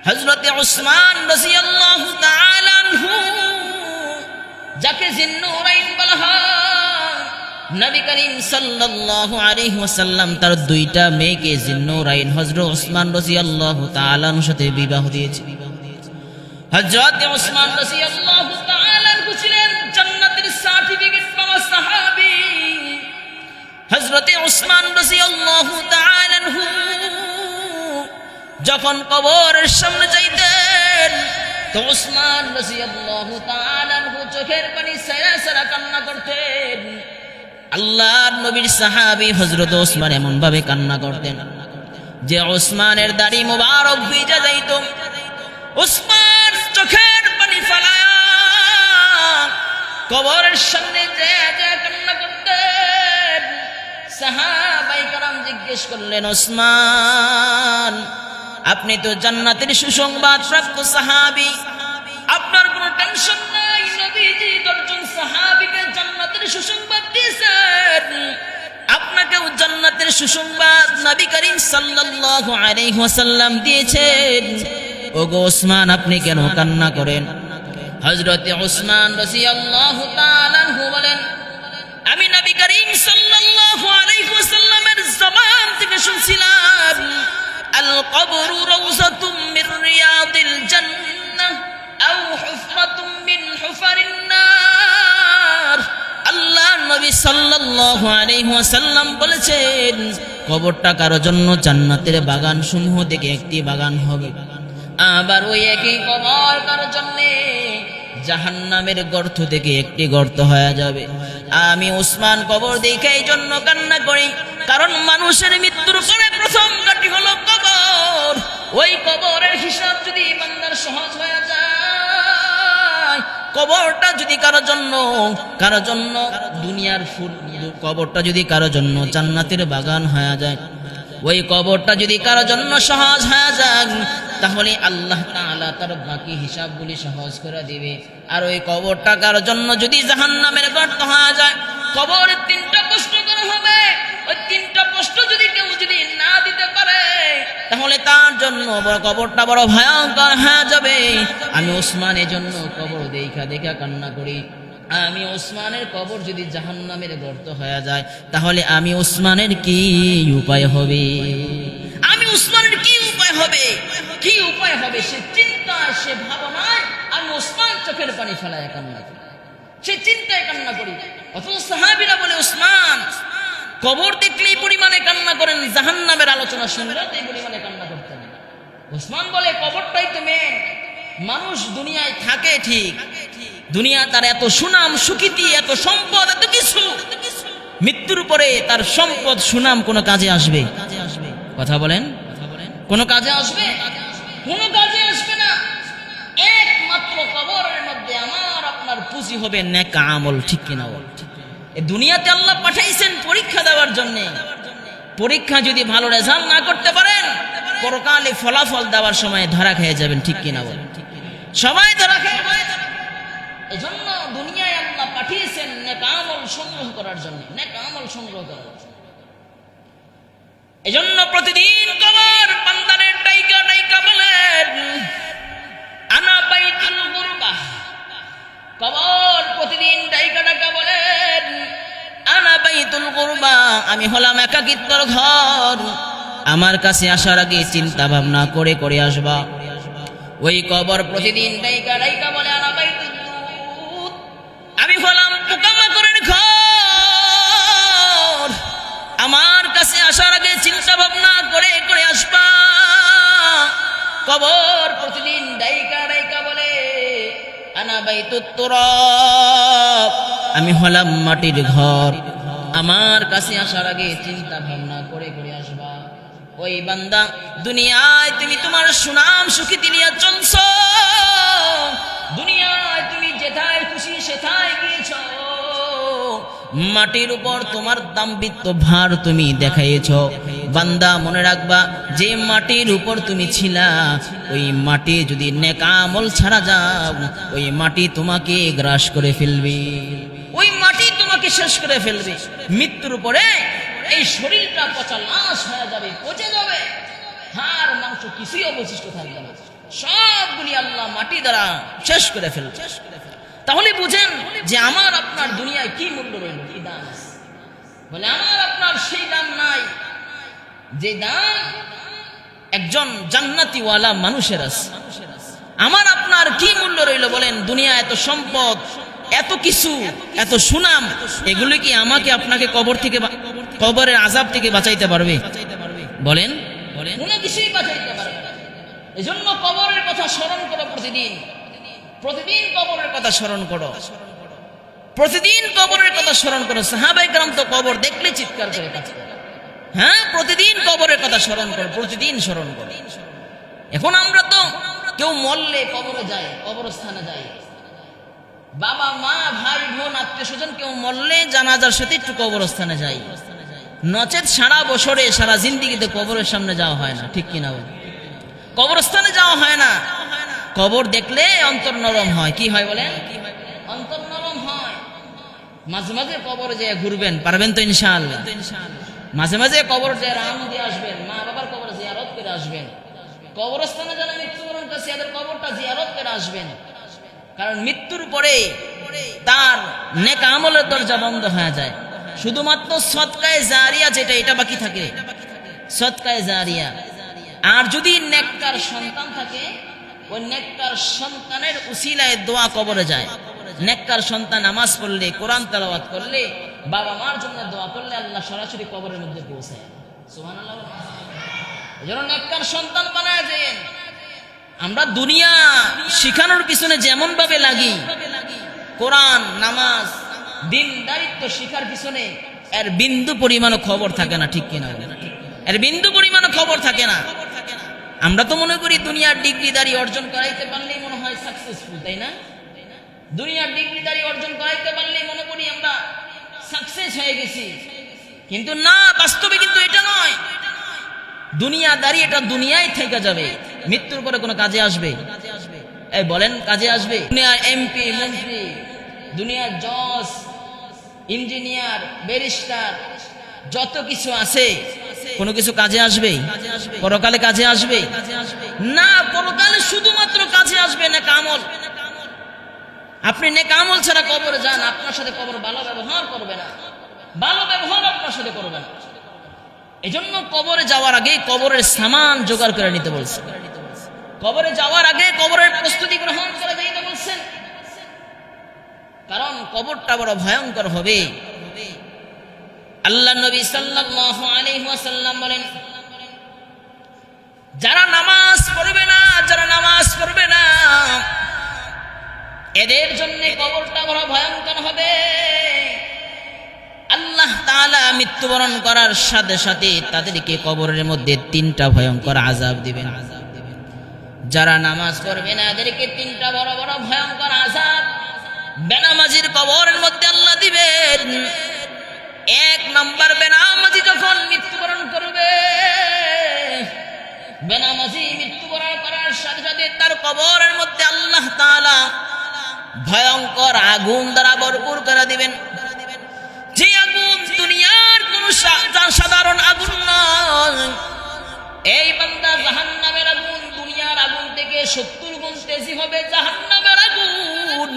হযরতে উসমান রাদিয়াল্লাহু তাআলা আনহু, যাকে জিন্নুরাইন বলা হয়, নবী করিম সাল্লাল্লাহু আলাইহি ওয়াসাল্লাম তার দুইটা মেয়েকে জিন্নুরাইন হযরত উসমান রাদিয়াল্লাহু তাআলা আনহুর সাথে বিবাহ দিয়েছে। হযরতে উসমান রাদিয়াল্লাহু তাআলা আনহু ছিলেন জান্নাতের সার্টিফিকেট পাওয়া সাহাবী। হযরতে উসমান রাদিয়াল্লাহু তাআলা আনহু যখন কবরের সামনে যাইতেন তো উসমান রাদিয়াল্লাহু তাআলা আনহু চোখের পানি ছেড়ে ছেড়ে কান্না করতেন। আল্লাহর নবীর সাহাবী হযরত উসমান এমন ভাবে কান্না করতেন যে উসমানের দাড়ি মোবারক ভিজে যাইত। উসমান চোখের পানি ফেলায়া কবরের সামনে যে কান্না করতেন। সাহাবায়ে কেরাম জিজ্ঞেস করলেন, উসমান, আপনি তো জান্নাতের সুসংবাদ প্রাপ্ত সাহাবী, আপনার কোনো টেনশন নাই, নবীজি দশজন সাহাবীকে জান্নাতের সুসংবাদ দিয়েছেন, আপনাকেও জান্নাতের সুসংবাদ নবী করিম সাল্লাল্লাহু আলাইহি ওয়াসাল্লাম দিয়েছেন। ওগো উসমান, আপনি কেন কান্না করেন? হযরতে উসমান রাদিয়াল্লাহু তাআলা আনহু বলেন, আমি নবী করিম সাল্লাল্লাহু আলাইহি ওয়াসাল্লামের জবান থেকে শুনছিলাম, আল কবরু রাউযাতুম মির রিয়াদিল জান্নাহ আও হুফরাতুম মিন হুফারিন নার। আল্লাহ নবী সাল্লাল্লাহু আলাইহি ওয়াসাল্লাম বলেছেন, কবরটা কারো জন্য জান্নাতের বাগান সমূহ থেকে একটি বাগান হবে, আবার ওই একই কবর কারো জন্য জাহান্নামের গর্ত থেকে একটি গর্ত হয়ে যাবে। আমি উসমান কবর দেখে এই জন্য কান্না করি, কারণ মানুষের মৃত্যুর পরে প্রথম ঘাঁটি হলো কবর। ওই কবরের হিসাব যদি বান্দার সহজ হয়ে যায়, কবরটা যদি কারো জন্য দুনিয়ার ফুল, কবরটা যদি কারো জন্য জান্নাতের বাগান হয়ে যায়, ওই কবরটা যদি কারো জন্য সহজ হয়ে যায়, তাহলে আল্লাহ তাআলা তার বাকি হিসাবগুলি সহজ করে দিবে। আর ওই কবরটা কারো জন্য যদি জাহান্নামের গর্ত হয়ে যায়, কবরের তিনটা প্রশ্ন করা হবে। ওই তিনটা প্রশ্ন যদি কেউ না দিতে পারে, তাহলে তার জন্য কবরটা বড় ভয়ঙ্কর হয়ে যাবে। আমি উসমানের জন্য কবর দেখা কান্না করি। আমি উসমানের কবর যদি জাহান্নামের গর্ত হয়ে যায়, তাহলে আমি উসমানের কি উপায় হবে? আমি উসমানের কি উপায় হবে? কি উপায় হবে? সে চিন্তায়, সে ভাবনায় আমি উসমান চোখের পানি ফেলায় কান্না করি, সে চিন্তায় কান্না করি। অথচ সাহাবীরা বলে, উসমান কবর দেখলেই পরিমাণে কান্না করেন, জাহান্নামের আলোচনা শুনলেও এই পরিমাণে কান্না করতেন। উসমান বলে, কবরটাই তো মেন। মানুষ দুনিয়ায় থাকে ঠিক, দুনিয়া তার এত সুনাম সুখ্যাতি, এত সম্পদ, এত কিছু, মৃত্যুর পরে তার সম্পদ সুনাম কোনো কাজে আসবে? কথা বলেন, কোনো কাজে আসবে? কোনো কাজে আসবে না। একমাত্র কবরের মধ্যে আমার আপনার পুঁজি হবে নেক আমল, ঠিক কিনা বল? এই দুনিয়াতে আল্লাহ পাঠাইছেন পরীক্ষা দেওয়ার জন্য। পরীক্ষা যদি ভালো রেজাল্ট না করতে পারেন, পরকালে ফলাফল দেওয়ার সময় ধরা খেয়ে যাবেন, ঠিক কিনা বল? সবাই ধরা খেয়ে যাবে। এজন্য দুনিয়ায় আল্লাহ পাঠিয়েছেন নেক আমল সংগ্রহ করার জন্য, নেক আমল সংগ্রহ করার জন্য। এজন্য প্রতিদিন কবর বান্দারের ডাইকা ডাইকা বলেন, আনা বাইতুল গুরবাহ। কবর প্রতিদিন ডাইকা ডাইকা বলেন, আনা বাইতুল গুরবাহ, আমি হলাম একাকিত্বর ঘর, আমার কাছে আসার আগে চিন্তা ভাবনা করে করে আসবা। ওই কবর প্রতিদিন ডাইকা ডাইকা বলে, আনা বাইতুল দুত, আমি হলাম পোকামাকড়ের ঘর, আমার কাছে আসার আগে চিন্তা ভাবনা করে করে আসবা। কবর প্রতিদিন ডাইকা ডাইকা বলে, আনা বাইতুত তুরাব, আমি হলাম মাটির ঘর, আমার কাছে আসার আগে চিন্তা ভাবনা করে করে আসবা। ওই বান্দা, দুনিয়ায় তুমি তোমার সুনাম সুখ্যাতি নিয়ে চলছো, দুনিয়ায় তুমি যেথায় খুশি সেথায় গিয়েছো, মাটির উপর তোমার দাম্ভিত্ব ভার তুমি দেখাইছো। বান্দা মনে রাখবা, যে মাটির উপর তুমি ছিলা, ওই মাটি যদি নেক আমল ছাড়া যাও, ওই মাটি তোমাকে গ্রাস করে ফেলবে, ওই মাটি তোমাকে শেষ করে ফেলবে। মৃত্যুর পরে এই শরীরটা পচা লাশ হয়ে যাবে, পচে যাবে, হাড় মাংস কিছুই অবশিষ্ট থাকবে না। সবগুলি আল্লাহ মাটি দ্বারা শেষ করে ফেলবে। তাহলে বুঝেন যে আমার আপনার দুনিয়ায় কি মূল্য রইল, কি দাম আছে? বলে আমার আপনার সেই দাম নাই যে দাম একজন জান্নাতিওয়ালা মানুষের আছে। আমার আপনার কি মূল্য রইল বলেন? দুনিয়া এত সম্পদ, এত কিছু, এত সুনাম, এগুলি কি আমাকে আপনাকে কবর থেকে, কবরের আযাব থেকে বাঁচাইতে পারবে? বলেন, কোনো কিছুই বাঁচাইতে পারবে না। এজন্য কবরের কথা স্মরণ করো প্রতিদিন, প্রতিদিন কবরের কথা স্মরণ করো, প্রতিদিন কবরের কথা স্মরণ করো। সাহাবায়ে কেরাম তো কবর দেখলে চিৎকার করে কাঁদতেন। হ্যাঁ, প্রতিদিন কবরের কথা স্মরণ করো, প্রতিদিন স্মরণ করো। এখন আমরা তো কেউ মরলে কবরে যায়, কবরস্থানে যায়, বাবা মা ভাই বোন আত্মীয় স্বজন কেউ মরলে জানাজার সাথে একটু কবরস্থানে যাই, নচেত সারা বছরে সারা জিন্দিগিতে কবরের সামনে যাওয়া হয় না। ঠিক কিনা বল? কবরস্থানে যাওয়া হয় না। কবর দেখলে অন্তর নরম হয়। কি হয় বলেন? অন্তর নরম হয়। মাঝে মাঝে কবরে যেয়ে ঘুরবেন, পারবেন তো ইনশাআল্লাহ? মাঝে মাঝে কবর যেয়ে রাম দিয়ে আসবেন, মা বাবার কবর জিয়ারত করে আসবেন। কবরস্থানে যারা মৃত্যুবরণ করছে এদের কবরটা জিয়ারত করে আসবেন, কারণ মৃত্যুর পরে তার নেক আমলের দরজা বন্ধ হয়ে যায়। শুধুমাত্র সদকায়ে জারিয়া যেটা, এটা বাকি থাকে, সদকায়ে জারিয়া। আর যদি নেককার সন্তান থাকে, ওই নেককার সন্তানের উসিলায় দোয়া কবরে যায়। নেককার সন্তান নামাজ পড়লে, কোরআন তেলাওয়াত করলে, বাবা মার জন্য দোয়া করলে আল্লাহ সরাসরি কবরের মধ্যে পৌঁছায়। সুবহানাল্লাহ। এজন্য নেককার সন্তান বানায় দেন। আমরা দুনিয়া শিখানোর পিছনে যেমন ভাবে লাগি, কোরআন, নামাজ, দিনদারিত্ব শিখার পিছনে এর বিন্দু পরিমাণও খবর থাকে না। ঠিক কিনা? এর বিন্দু পরিমাণও খবর থাকে না। আমরা তো মনে করি দুনিয়ার ডিগ্রিদারি অর্জন করাইতে পারলেই মনে হয় সাকসেসফুল, তাই না? দুনিয়ার ডিগ্রিদারি অর্জন করাইতে পারলেই মনে করি আমরা সাকসেস হয়ে গেছি, কিন্তু না, বাস্তবে কিন্তু এটা নয়। দুনিয়াদারি এটা দুনিয়ায় থেকে যাবে, মৃত্যুর পরে কোনো কাজে আসবে? এই বলেন, কাজে আসবে? দুনিয়ার এমপি, মন্ত্রী, দুনিয়ার জজ, ইঞ্জিনিয়ার, ব্যারিস্টার, যত কিছু আছে, কোনো কিছু কাজে আসবে? পরকালে কাজে আসবে না। পরকালে শুধুমাত্র কাজে আসবে নেক আমল। আপনি নেক আমল ছাড়া কবরে যান, আপনার সাথে কবর ভালো ব্যবহার করবে না, ভালো ব্যবহার আপনার সাথে করবে না। এজন্য কবরে যাওয়ার আগে কবরের সামান জোগাড় করে নিতে বলছে। কবরে যাওয়ার আগে কবরের প্রস্তুতি গ্রহণ করে যাইতে বলছেন, কারণ কবরটা বড় ভয়ঙ্কর হবে। আল্লাহ নবী সাল্লাল্লাহু আলাইহি ওয়াসাল্লাম বলেন, যারা নামাজ পড়বে না, যারা নামাজ পড়বে না, এদের জন্য কবরটা বড় ভয়ঙ্কর হবে। আল্লাহ তাআলা মৃত্যুবরণ করার সাথে সাথে তাদেরকে কবরের মধ্যে 3টা ভয়ঙ্কর আযাব দিবেন। যারা নামাজ পড়বে না এদেরকে 3টা বড় বড় ভয়ঙ্কর আযাব বেনামাজির কবরের মধ্যে আল্লাহ দিবেন। 1 নাম্বার, বেনামাজি যখন মৃত্যুবরণ করবে, বেনামাজি মৃত্যুবরণ করার সাথে সাথে তার কবরের মধ্যে আল্লাহ তাআলা ভয়ঙ্কর আগুন দ্বারা ভরপুর করে দিবেন। যে আগুন দুনিয়ার কোন সাধারণ আগুন নয়। এই বান্দা জাহান্নামের আগুন দুনিয়ার আগুন থেকে 70 গুণ তেজি হবে জাহান্নামের আগুন।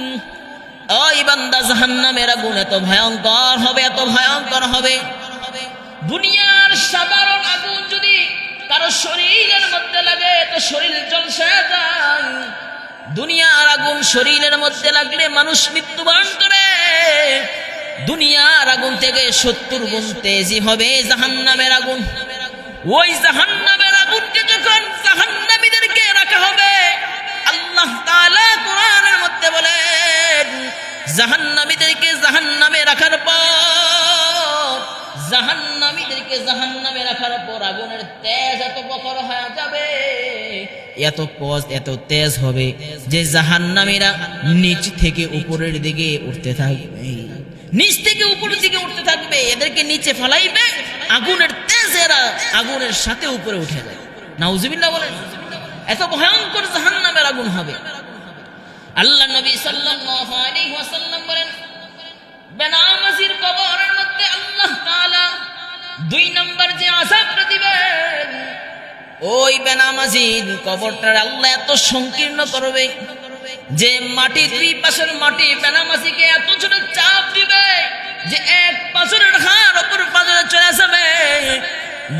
ওই বান্দা জাহান্নামের আগুন এত ভয়ঙ্কর হবে, এত ভয়ঙ্কর হবে। দুনিয়ার সাধারণ আগুন যদি কারো শরীরের মধ্যে লাগে তো শরীর জ্বলসে যায়। দুনিয়ার আগুন শরীরের মধ্যে লাগলে মানুষ মৃত্যুবরণ করে। দুনিয়ার আগুন থেকে 70 গুণ তেজি হবে জাহান্নামের আগুন। ওই জাহান্নামের আগুনকে যখন জাহান্নামীদেরকে রাখা হবে, আল্লাহ তাআলা কোরআনের মধ্যে বলেন, জাহান্নামীদেরকে জাহান্নামে রাখার পর, জাহান্নামীদেরকে জাহান্নামে রাখার পর আগুনের তেজ এত প্রখর হয়ে যাবে, এত তেজ হবে যে জাহান্নামীরা নিচ থেকে উপরের দিকে উঠতে থাকবে, নিচ থেকে উপরের দিকে উঠতে থাকবে। এদেরকে নিচে ফেলাইবে, আগুনের তেজেরা আগুনের সাথে উপরে উঠে যায়। নাউজুবিল্লাহ বলেন। এত ভয়ঙ্কর জাহান্নামের আগুন হবে। আল্লাহ নবী সাল্লাল্লাহু আলাইহি ওয়াসাল্লাম বলেন, বেনামাজির কবরের মধ্যে আল্লাহ তাআলা 2 নম্বর যে আযাবটা দিবেন, ওই বেনামাজির কবরটা আল্লাহ এত সংকীর্ণ করবে যে মাটি, দুই পাশের মাটি বেনামাজিকে এত জোরে চাপ দিবে যে এক পাজরের হাড় অপর পাজরে চলে যাবে,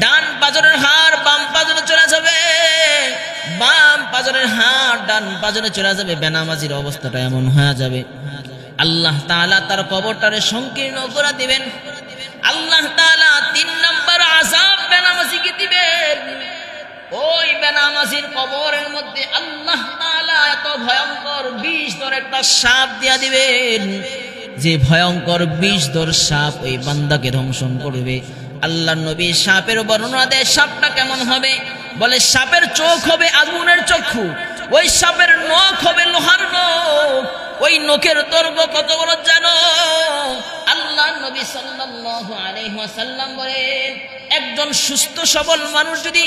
ডান পাজরের হাড় বাম পাজরে চলে যাবে, বাম পাজরের হাড় ডান পাজরে চলে যাবে। বেনামাজির অবস্থাটা এমন হয়ে যাবে, আল্লাহ তাআলা তার কবরটারে সংকীর্ণ করে দিবেন। আল্লাহ তাআলা 3 নম্বর আযাব বেনামাজিকে দিবেন। ওই বেনামাজির কবরের মধ্যে আল্লাহ তাআলা এত ভয়ঙ্কর বিষধর একটা সাপ দিয়া দিবেন, যে ভয়ঙ্কর বিষধর সাপ ওই বান্দাকে ধ্বংসন করবে। আল্লাহর নবী সাপের বর্ণনা দেয়, সাপটা কেমন হবে? বলে সাপের চোখ হবে আগুনের চক্ষু, ওই সাপের নখ হবে লোহার নখ, ওই নখের দৈর্ঘ্য কত বড় জানো? আল্লাহর নবী সাল্লাল্লাহু আলাইহি ওয়াসাল্লাম বলেন, একজন সুস্থ সবল মানুষ যদি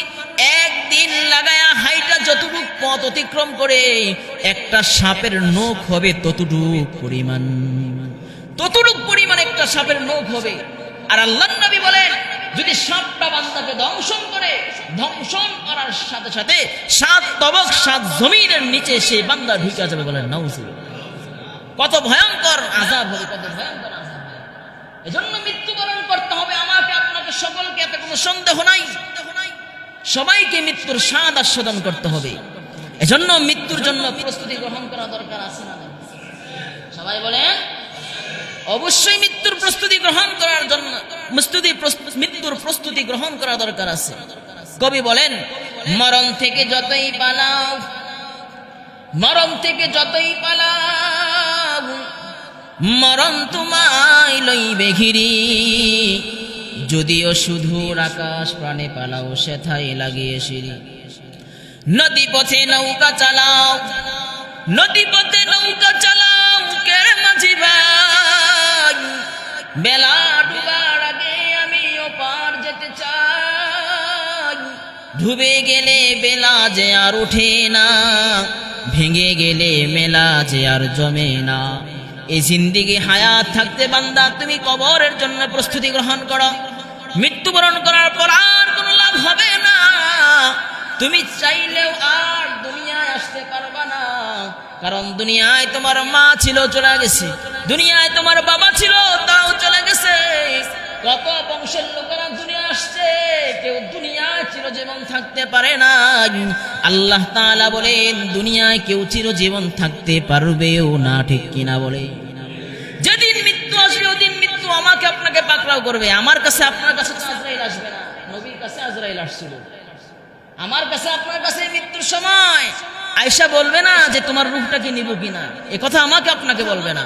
একদিন লাগায়া হাইটা যতটুক পথ অতিক্রম করে, একটা সাপের নখ হবে ততটুক পরিমাণ একটা সাপের নখ হবে। আর আল্লাহর নবী বলেন, যদি সাপটা বান্দাকে দংশন করে, দংশন করার সাথে সাথে 7 তবক 7 জমিনের নিচে সেই বান্দা ঢুকে যাবে। বলেন নাউজুবিল্লাহ। কত ভয়ঙ্কর আযাব হবে, কত ভয়ঙ্কর আযাব। এজন্য মৃত্যুবরণ করতে হবে আমাকে আপনাকে সকলকে, এতে কোনো সন্দেহ নাই। সবাইকে মৃত্যুর স্বাদ আস্বাদন করতে হবে। এজন্য মৃত্যুর জন্য প্রস্তুতি গ্রহণ করা দরকার আছে না? সবাই বলেন অবশ্যই মৃত্যুর প্রস্তুতি গ্রহণ করার জন্য মৃত্যুর প্রস্তুতি গ্রহণ করা দরকার আছে। কবি বলেন, মরণ থেকে যতই পালাও, মরণ থেকে যতই পালাও, মরণ তোমায় লইবে ঘিরি, যদিও শুধুর আকাশ প্রাণে পালাও, সেথায় লাগিয়ে সিঁড়ি। নদী পথে নৌকা চালাও, নদী পথে নৌকা চালাও, কের মাঝি ভাই, বেলা ডুবার আগে আমি ওপার যেতে চাই। ডুবে গেলে বেলা যে আর ওঠে না, ভেঙে গেলে মেলা যে আর জমে না। এই জিন্দেগি হায়াত থাকতে বান্দা তুমি কবরের জন্য প্রস্তুতি গ্রহণ করো। মৃত্যুবরণ করার পর আর কোনো লাভ হবে না। তুমি চাইলেও আর দুনিয়ায় আসতে পারবা না, কারণ দুনিয়ায় তোমার মা ছিল, চলে গেছে। দুনিয়ায় তোমার বাবা ছিল, তাও চলে গেছে। কত বংশের লোকেরা দুনিয়া আসছে, কেউ দুনিয়ায় চিরজীবন থাকতে পারে না। আল্লাহ তাআলা বলেন, দুনিয়ায় কেউ চিরজীবন থাকতে পারবেও না, ঠিক কিনা বলে? যেদিন মৃত্যু আসবে ওদিন মৃত্যু আমাকে আপনাকে পাকড়াও করবে। আমার কাছে আপনার কাছে তো আজরাইল আসবে না, নবীর কাছে আজরাইল আসছিল। আমার কাছে আপনার কাছে মৃত্যুর সময় আয়েশা বলবে না যে তোমার রূহটা কি নিব কিনা, এ কথা আমাকে আপনাকে বলবে না।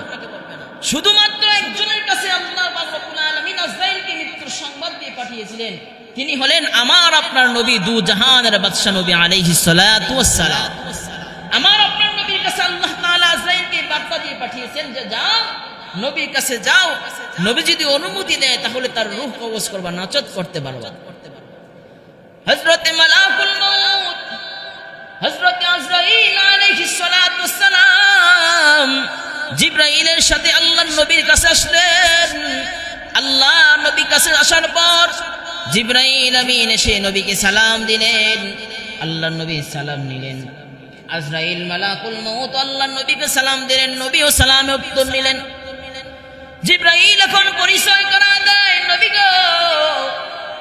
শুধুমাত্র একজনের কাছে আল্লাহ পাক রব্বুল আলামিন আজরাইলকে মৃত্যুর সংবাদ দিয়ে পাঠিয়েছিলেন। তিনি হলেন আমার আপনার নবী, দু জাহানের বাদশা নবী আলাইহিস সালাতু ওয়াস সালাম। আমার আপনার নবীর কাছে আল্লাহ তাআলা আজরাইলকে বার্তা দিয়ে পাঠিয়েছেন যে যাও, নবীর কাছে যাও। নবী যদি অনুমতি দেয় তাহলে তার রূহ কবজ করবা, নাচত করতে পারবা। হযরত মালাকুল মউত হযরত আজরাইল আলাইহিস সালাতু ওয়াস সালাম জিবরাইলের সাথে আল্লাহর নবীর কাছে আসলেন। আল্লাহ নবীর কাছে আসার পর জিবরাইল আমিন এসে নবীকে সালাম দিলেন। আল্লাহর নবী সালাম নিলেন। আজরাইল মালাকুল মউত আল্লাহর নবীকে সালাম দিলেন, নবীও সালামে উত্তর নিলেন। জিবরাইল এখন পরিচয় করা দেয়, নবী গো,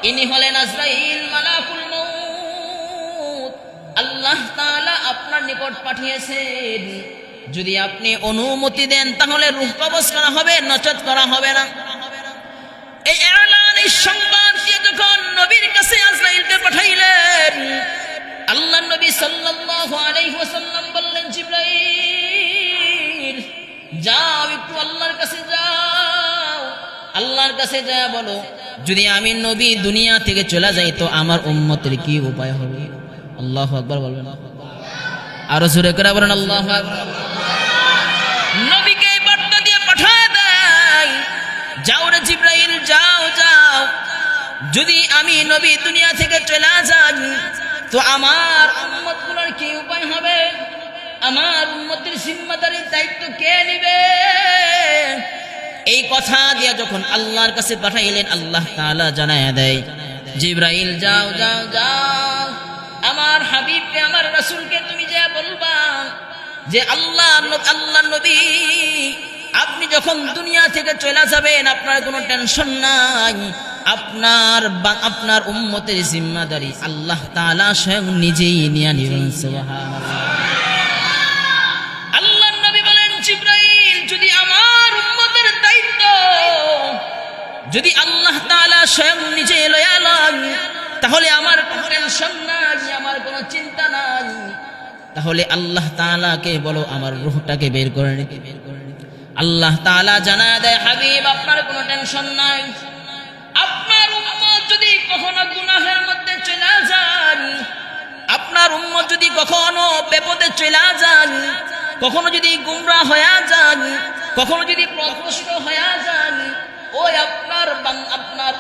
ইনি হলেন আজরাইল মালাকুল মউত, আল্লাহ তাআলা আপনার নিকট পাঠিয়েছেন। যদি আপনি অনুমতি দেন তাহলে রূহ কবজ করা হবে, নচত করা হবে না। এই এলান, এই সংবাদ দিয়ে যখন নবীর কাছে আজরাইলকে পাঠাইলেন, আল্লাহর নবী সাল্লাল্লাহু আলাইহি ওয়াসাল্লাম বললেন, জিবরাইল যাও, একটু আল্লাহর কাছে যাও, আল্লাহর কাছে যা বলো যদি আমি নবী দুনিয়া থেকে চলে যাই তো আমার উম্মতের কি উপায় হবে? আল্লাহু আকবার বলবেন, আরো জোরে করে বলেন আল্লাহু আকবার। নবীকে বার্তা দিয়ে পাঠায় দেয়, যাও রে জিবরাইল, যাও যাও, যদি আমি নবী দুনিয়া থেকে চলে যাই তো আমার উম্মতগুলোর কি উপায় হবে? আমার উম্মতের জিম্মাদারির দায়িত্ব কে নেবে? এই কথা দিয়ে যখন আল্লাহর কাছে পাঠাইলেন, আল্লাহ তাআলা জানায়া দেয়, জিবরাইল যাও যাও যাও, হাবিবকে আমার রাসূলকে তুমি যে বলবা যে আল্লাহ নবী আপনি যখন দুনিয়া থেকে চলে যাবেন আপনার কোনো টেনশন নাই, আপনার উম্মতের জিম্মাদারি আল্লাহ তাআলা স্বয়ং নিজেই নিয়ে নেবেন। সুবহানাল্লাহ। আল্লাহর নবী বলেন জিবরাইল যদি আমার উম্মতের দায়িত্ব যদি আল্লাহ তাআলা স্বয়ং নিজে লয়া লন, তাহলে আমার কোনো টেনশন নাই, আমার কোনো চিন্তা নাই। তাহলে আল্লাহ তাআলাকে বলো আমার রূহটাকে বের করে নিতে। আল্লাহ তাআলা জানায় দেয় হাবিব আপনার কোনো টেনশন নাই। আপনার উম্মত যদি কখনো গুনাহের মধ্যে চলে যান, আপনার উম্মত যদি কখনো বিপদে চলে যান, কখনো যদি গুমরাহ হয়ে যান, কখনো যদি পথভ্রষ্ট হয়ে যান, ওই আপনার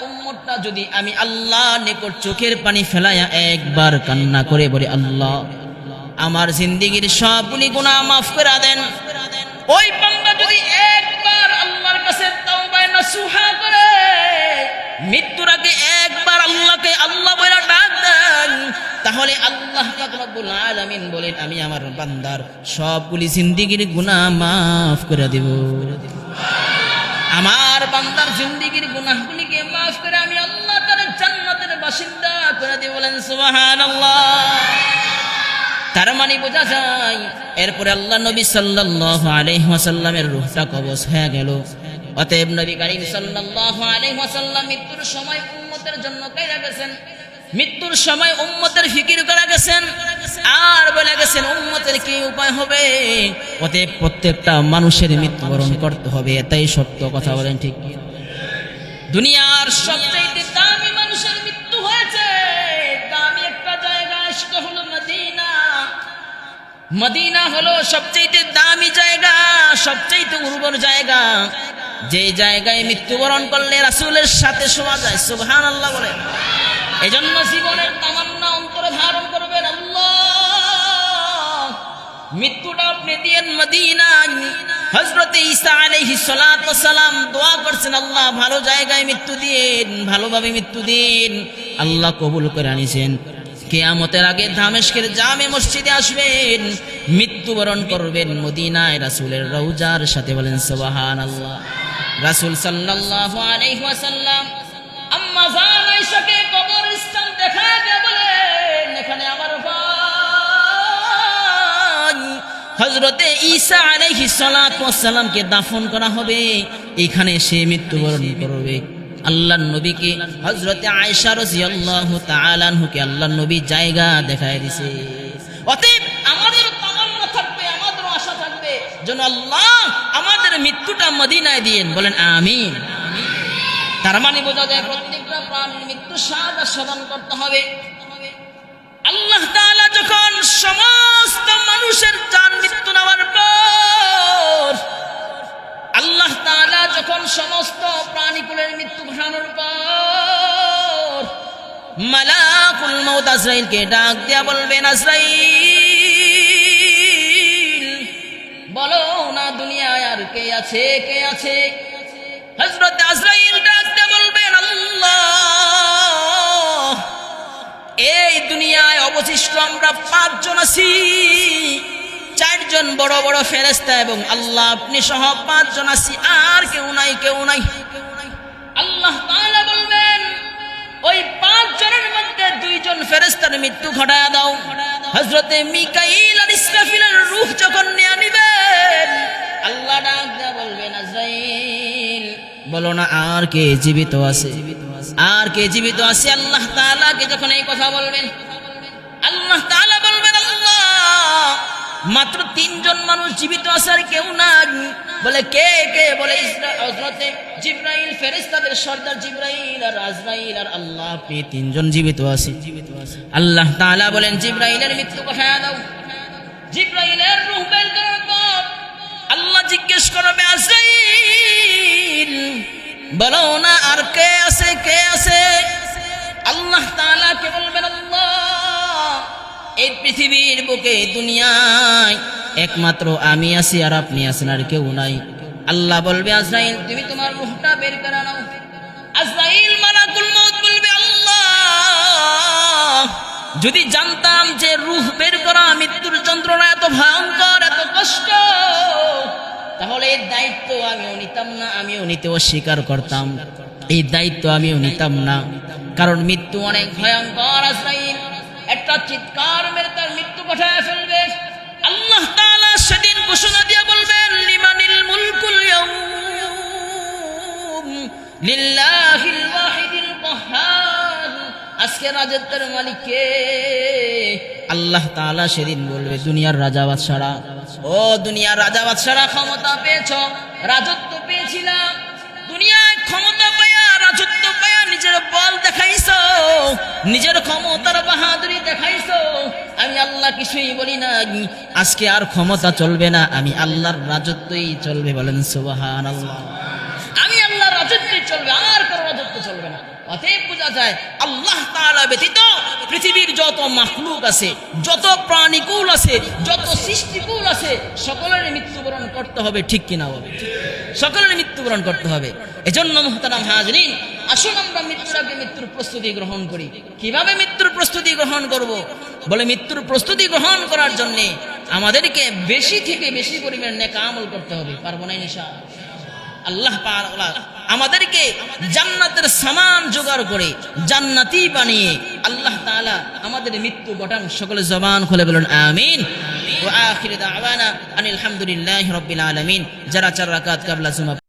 উম্মতটা যদি আমি আল্লাহ নিকট চোখের পানি ফেলায়া একবার কান্না করে বলে আল্লাহ আমার জিন্দেগীর সবগুলি গুনাহ মাফ করে দেন, ওই বান্দা যদি একবার আল্লাহর কাছে তাওবা নসুহা করে মৃত্যুর আগে একবার আল্লাহকে আল্লাহ বলে ডাক দেন, তাহলে আল্লাহ পাক রব্বুল আলামিন বলেন আমি আমার বান্দার সবগুলি জিন্দেগীর গুনাহ মাফ করে দেব। আমার বান্দার জিন্দেগীর গুনাহগুলিকে মাফ করে আমি আল্লাহ তার জান্নাতের বাসিন্দা করে দেব। বলেন সুবহানাল্লাহ। তার মানে বোঝা যায় এরপরে আল্লাহ নবী সাল্লাল্লাহু আলাইহি ওয়াসাল্লামের রূহটা কবজ হয়ে গেল। অতএব নবী করিম সাল্লাল্লাহু আলাইহি ওয়াসাল্লাম মৃত্যুর সময় উম্মতের জন্য কাইরা গেছেন, মৃত্যুর সময় উম্মতের ফিকির করা গেছেন, আর বলে গেছেন উম্মতের কি উপায় হবে। অতএব প্রত্যেকটা মানুষের মৃত্যুবরণ করতে হবে, এটাই সত্য কথা। বলেন ঠিক কি? দুনিয়ার সবচেয়ে দামি মানুষের মৃত্যু হয়েছে দামি একটা জায়গা, সেটা হলো মদিনা। মদিনা হলো সবচেয়ে দামি জায়গা, সবচেয়ে উর্বর জায়গা, যে জায়গায় মৃত্যুবরণ করলে রাসূলের সাথে শোয়া যায়। সুবহানাল্লাহ বলেন। এজন্য জীবনের তামান্না অন্তরে ধারণ করবেন আল্লাহ মৃত্যুটা আপনি দিয়েন মদিনায়। হযরত ঈসা আলাইহিস সালাতু ওয়াস সালাম দোয়া করছেন আল্লাহ ভালো জায়গায় মৃত্যু দিন, ভালোভাবে মৃত্যু দিন। আল্লাহ কবুল করে আনিছেন। কিয়ামতের আগে দামেস্কের জামে মসজিদে আসবেন, মৃত্যুবরণ করবেন মদিনায় রাসূলের রওজার সাথে। বলেন সুবহানাল্লাহ। রাসূল সাল্লাল্লাহু আলাইহি ওয়াসাল্লাম আম্মা জান আয়েশাকে কবরস্থান দেখায় দিয়ে বলেন এখানে আমার ভাই হযরতে ঈসা আলাইহিস সালাতু ওয়াস সালামকে দাফন করা হবে, এখানে সে মৃত্যুবরণ করবে। আল্লাহর নবীকে হযরতে আয়েশা রাদিয়াল্লাহু তাআলা আনহুকে আল্লাহর নবী জায়গা দেখায় দিয়েছে। অতএব আমাদের তামান্না থাকবে, আমাদের আশা থাকবে যেন আল্লাহ আমাদের মৃত্যুটা মদিনায় দিয়েন। বলেন আমিন। তার মানে বোঝা যায় প্রত্যেকটা প্রাণীর মৃত্যু স্বাদ আস্বাদন করতে হবে। আল্লাহ তাআলা যখন সমস্ত মানুষের জান মৃত্যু নেওয়ার পর, আল্লাহ তাআলা যখন সমস্ত প্রাণীকুলের মৃত্যু ঘটানোর পর মালাকুল মউত আজরাইলকে ডাক দিয়া বলবেন আজরাইল বলো না দুনিয়ায় আর কে আছে, কে আছে? হযরত আজরাইল ডাক দিয়ে বলবেন আল্লাহ এই দুনিয়ায় অবশিষ্ট আমরা 5 জন আছি, 4 জন বড় বড় ফেরেশতা এবং আল্লাহ আপনি সহ 5 জন আছি, আর কেউ নাই, কেউ নাই। আল্লাহ তাআলা বলবেন ওই 5 জনের মধ্যে 2 জন ফেরেশতার মৃত্যু ঘটায়া দাও। হযরতে মিকাইল আর ইসরাফিলের রূহ যখন নিয়ে নিবেন, আল্লাহ ডাক দিয়ে বলবেন আজরাইল বলো না আর কে জীবিত আছে, আর কে জীবিত আছে? আল্লাহ তাআলাকে যখন এই কথা বলবেন, আল্লাহ তাআলা বলবেন আল্লাহ মাত্র 3 জন মানুষ জীবিত আছে, আর কেউ নাই। বলে কে কে? বলে হযরতে জিবরাইল, ফেরেশতাদের সর্দার জিবরাইল আর আজরাইল আর আল্লাহ, আপনি 3 জন জীবিত আছে। আল্লাহ তাআলা বলেন জিবরাইলের মৃত্যু ঘটায়া দাও। জিবরাইলের রূহ বের করার পর আল্লাহ জিজ্ঞেস করবে আজরাইল বলো না আর কে আছে, কে আছে? আল্লাহ তাআলা কে বলবেন আল্লাহ এই পৃথিবীর বুকে দুনিয়ায় একমাত্র আমি আছি আর আপনি আছেন, আর কেউ নাই। আল্লাহ বলবে আজরাইল তুমি তোমার রূহটা বের করে নাও। আজরাইল মালাকুল মউত বলবে আল্লাহ যদি জানতাম যে রূহ বের করা মৃত্যুর যন্ত্রণা এত ভয়ঙ্কর, এত কষ্ট, তাহলে এই দায়িত্ব আমিও নিতাম না, আমিও নিতে অস্বীকার করতাম। এই দায়িত্ব আমিও নিতাম না, কারণ মৃত্যু অনেক ভয়ঙ্কর। আজরাইল একটা চিৎকার মেরে তার মৃত্যু পাঠায় ফেলবে। আল্লাহ তাআলা সেদিন ঘোষণা দিয়ে বলবেন, লিমানিল মুলকুল ইয়াউম লিল্লাহিল ওয়াহিদিল কাহ্হার। আজকে রাজত্বের মালিক কে? আল্লাহ তাআলা সেদিন বলবে, দুনিয়ার রাজা বাদশারা, ও দুনিয়ার রাজা বাদশারা, ক্ষমতা পেয়েছো, রাজত্ব পেয়েছিলা, দুনিয়ায় ক্ষমতা পায়া, রাজত্ব পায়া নিজের বল দেখাইছো, নিজের ক্ষমতার বাহাদুরি দেখাইছো। আমি আল্লাহ কিছুই বলি না, আজকে আর ক্ষমতা চলবে না, আমি আল্লাহর রাজত্বই চলবে। বলেন সুবহানাল্লাহ। আমি আল্লাহর রাজত্বই চলবে, আর কারো রাজত্ব চলবে না। অতএব বোঝা যায় আল্লাহ তাআলা ব্যতীত পৃথিবীর যত মাখলুক আছে, যত প্রাণীকুল আছে, যত সৃষ্টিকুল আছে, সকলের মৃত্যুবরণ করতে হবে। ঠিক কিনা বলে? সকলের মৃত্যুবরণ করতে হবে। এজন্য মুহতারাম হাজরিন, আসুন আমরা মৃত্যুর আগে মৃত্যুর প্রস্তুতি গ্রহণ করি। কিভাবে মৃত্যুর প্রস্তুতি গ্রহণ করব? বলে মৃত্যুর প্রস্তুতি গ্রহণ করার জন্য আমাদেরকে বেশি থেকে বেশি পরিমাণে নেক আমল করতে হবে। পারবো না ইনশাআল্লাহ? আল্লাহ পাক আমাদেরকে জান্নাতের সামান জোগাড় করে জান্নাতি বানিয়ে আল্লাহ তাআলা আমাদের মৃত্যু ঘটান। সকলে জবান খুলে বলুন আমিন। ওয়া আখিরু দাওয়ানা আনিল হামদুলিল্লাহি রাব্বিল আলামিন। যারা 4 রাকাত ক্বাবলা জুমা